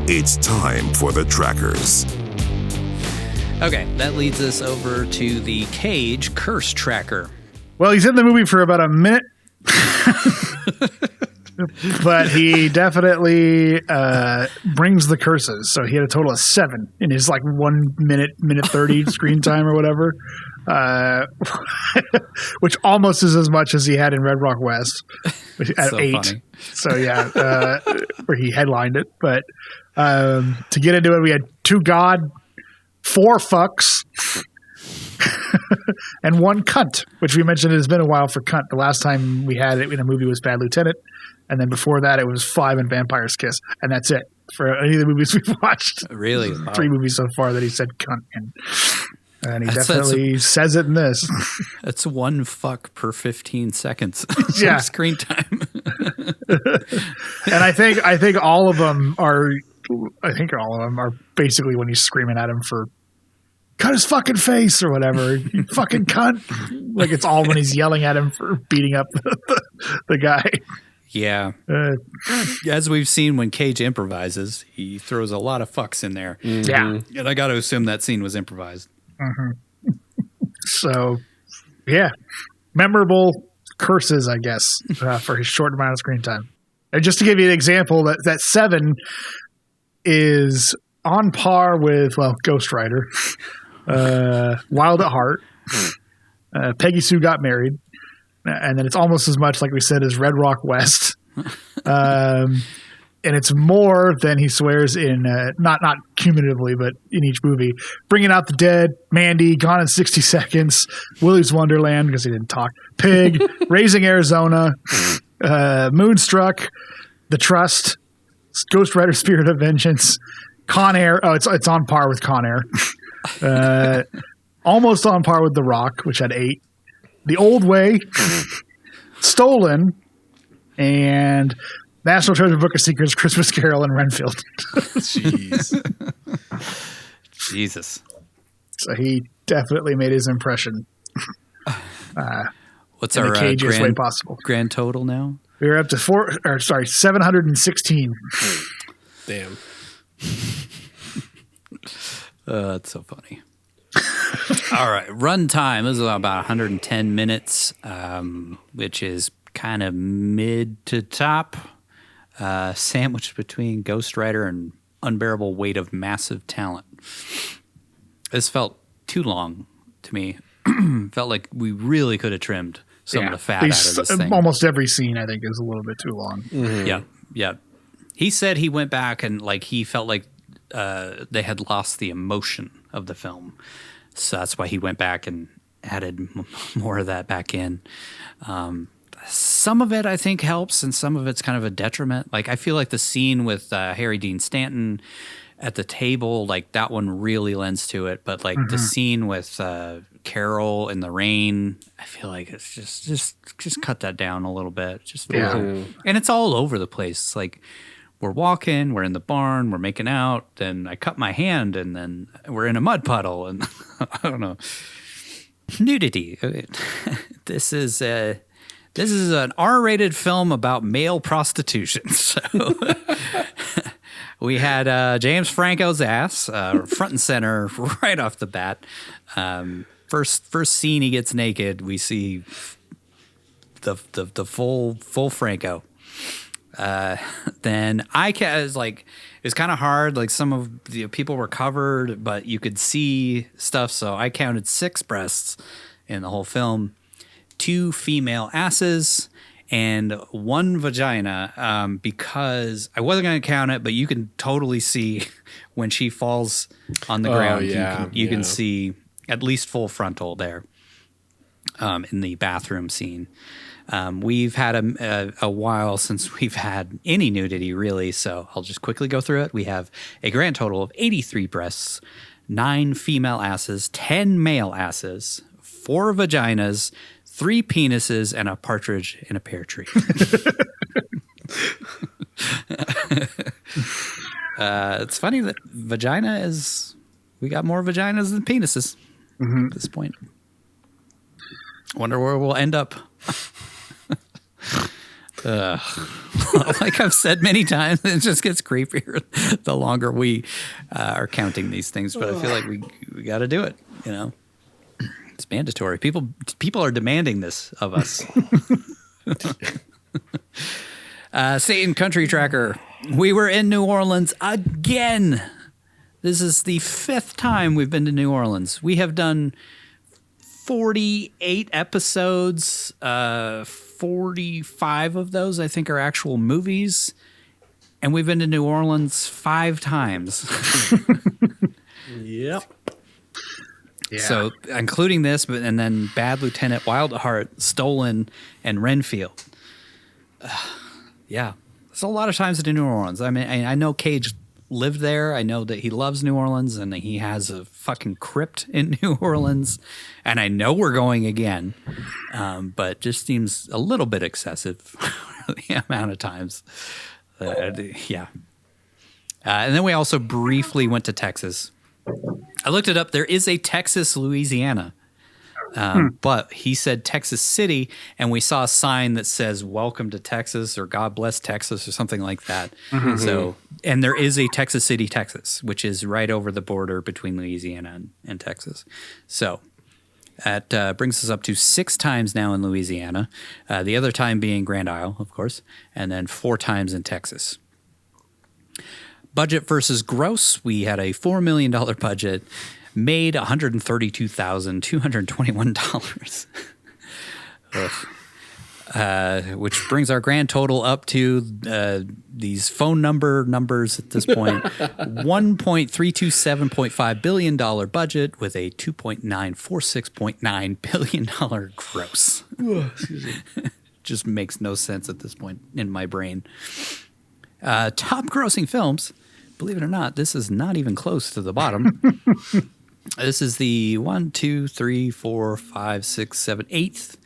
It's time for the trackers. Okay, that leads us over to the Cage curse tracker. Well, he's in the movie for about a minute. But he definitely brings the curses. So he had a total of 7 in his 1 minute 30 screen time or whatever, which almost is as much as he had in Red Rock West at So 8. funny. So yeah, where he headlined it. But to get into it, we had 2 God, 4 fucks, and 1 cunt, which we mentioned it has been a while for cunt. The last time we had it in a movie was Bad Lieutenant. And then before that, it was 5 in Vampire's Kiss. And that's it for any of the movies we've watched. Really? Wow. 3 movies so far that he said cunt in. And he definitely says it in this. That's 1 fuck per 15 seconds. Yeah. Screen time. And I think all of them are basically when he's screaming at him for cut his fucking face or whatever. You fucking cunt. It's all when he's yelling at him for beating up the guy. Yeah. As we've seen when Cage improvises, he throws a lot of fucks in there. Mm-hmm. Yeah. And I got to assume that scene was improvised. Mm-hmm. So, yeah. Memorable curses, I guess, for his short amount of screen time. And just to give you an example, that 7 is on par with, Ghost Rider, Wild at Heart, Peggy Sue Got Married, and then it's almost as much, like we said, as Red Rock West. And it's more than he swears in, not cumulatively, but in each movie. Bringing Out the Dead, Mandy, Gone in 60 Seconds, Willy's Wonderland, because he didn't talk, Pig, Raising Arizona, Moonstruck, The Trust, Ghost Rider Spirit of Vengeance, Con Air. Oh, it's on par with Con Air. Almost on par with The Rock, which had 8. The Old Way, Stolen, and National Treasure Book of Secrets, Christmas Carol, and Renfield. Jeez. Jesus. So he definitely made his impression. What's in our the cagiest way possible. Grand total now? We're up to 716. Damn. That's so funny. All right. Run time is about 110 minutes, which is kind of mid to top, sandwiched between Ghost Rider and Unbearable Weight of Massive Talent. This felt too long to me. Felt like we really could have trimmed some of the fat out of this thing. Almost every scene, I think, is a little bit too long. Mm-hmm. Yeah. He said he went back and he felt like they had lost the emotion of the film. So that's why he went back and added more of that back in. Some of it I think helps, and some of it's kind of a detriment. I feel like the scene with Harry Dean Stanton at the table, that one really lends to it. But the scene with Carol in the rain, I feel like it's just cut that down a little bit. And it's all over the place. We're walking, we're in the barn, we're making out, then I cut my hand, and then we're in a mud puddle, and I don't know. Nudity. This is an R-rated film about male prostitution. So we had James Franco's ass front and center right off the bat. First scene he gets naked, we see the full Franco. Then it's kind of hard. Some of the people were covered, but you could see stuff. So I counted 6 breasts in the whole film, 2 female asses, and 1 vagina. Because I wasn't going to count it, but you can totally see when she falls on the ground. You can see at least full frontal there. In the bathroom scene. We've had a while since we've had any nudity, really, so I'll just quickly go through it. We have a grand total of 83 breasts, 9 female asses, 10 male asses, 4 vaginas, 3 penises, and a partridge in a pear tree. It's funny that we got more vaginas than penises at this point. Wonder where we'll end up. Like I've said many times, it just gets creepier the longer we are counting these things. But I feel like we got to do it. You know, it's mandatory. People are demanding this of us. Satan Country Tracker. We were in New Orleans again. This is the 5th time we've been to New Orleans. We have done 48 episodes. 45 of those, I think, are actual movies. And we've been to New Orleans 5 times. Yep. Yeah. So, including this, and then Bad Lieutenant, Wild at Heart, Stolen, and Renfield. Yeah. There's a lot of times in New Orleans. I mean, I know Cage lived there. I know that he loves New Orleans, and he has a fucking crypt in New Orleans. And I know we're going again, but just seems a little bit excessive for the amount of times. Yeah. And then we also briefly went to Texas. I looked it up. There is a Texas, Louisiana. But he said Texas City, and we saw a sign that says "Welcome to Texas" or "God bless Texas" or something like that. Mm-hmm. So, and there is a Texas City, Texas, which is right over the border between Louisiana and Texas. So that brings us up to 6 times now in Louisiana. The other time being Grand Isle, of course, and then 4 times in Texas. Budget versus gross. We had a $4 million budget. Made $132,221, which brings our grand total up to these phone numbers at this point. $1.327.5 billion budget with a $2.946.9 billion gross. Just makes no sense at this point in my brain. Top grossing films. Believe it or not, this is not even close to the bottom. This is the 8th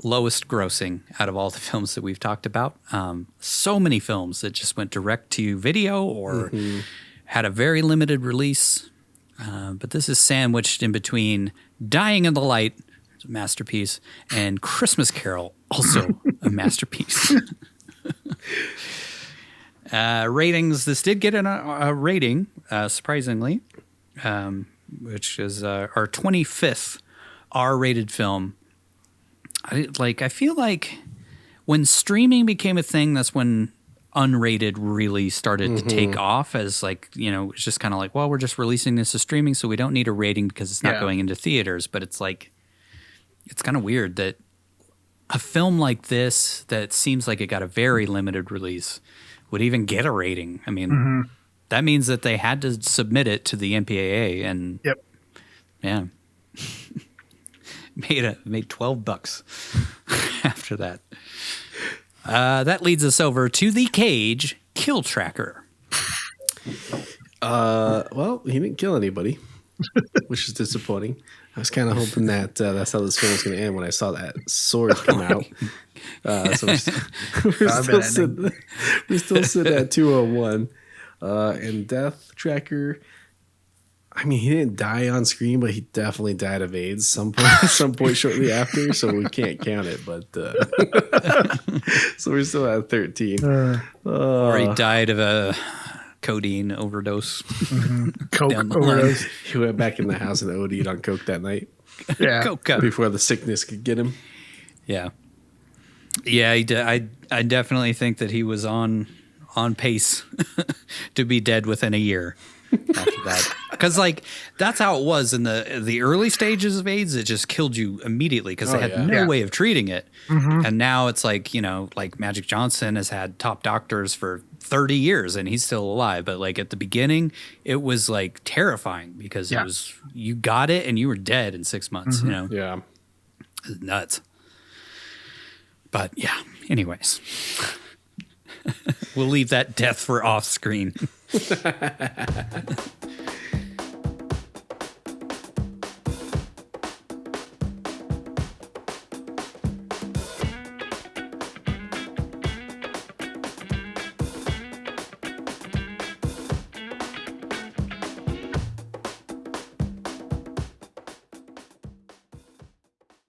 lowest grossing out of all the films that we've talked about. So many films that just went direct to video or had a very limited release. But this is sandwiched in between Dying in the Light, a masterpiece, and Christmas Carol, also a masterpiece. Ratings. This did get a rating, surprisingly, which is our 25th R-rated film. I feel like when streaming became a thing, that's when unrated really started to take off as it's just kind of like, well, we're just releasing this as streaming, so we don't need a rating because it's not going into theaters. But it's like, it's kind of weird that a film like this that seems like it got a very limited release would even get a rating. I mean, that means that they had to submit it to the MPAA, and yeah, made $12 after that. That leads us over to the Cage Kill Tracker. Well, he didn't kill anybody, which is disappointing. I was kind of hoping that that's how this film was going to end when I saw that sword come out. So we're still sitting at 201. And Death Tracker, I mean, he didn't die on screen, but he definitely died of AIDS some point shortly after, so we can't count it. But so we're still at 13. Or he died of a codeine overdose. Coke overdose. He went back in the house and OD'd on coke that night. Yeah, Coke. Before the sickness could get him. Yeah, he did. I definitely think that he was on pace to be dead within a year after that, because that's how it was in the early stages of AIDS. It just killed you immediately because they had no way of treating it. And now it's like Magic Johnson has had top doctors for 30 years and he's still alive, but at the beginning it was terrifying because it was, you got it and you were dead in 6 months. Yeah, it's nuts. But yeah, anyways. We'll leave that death for off screen.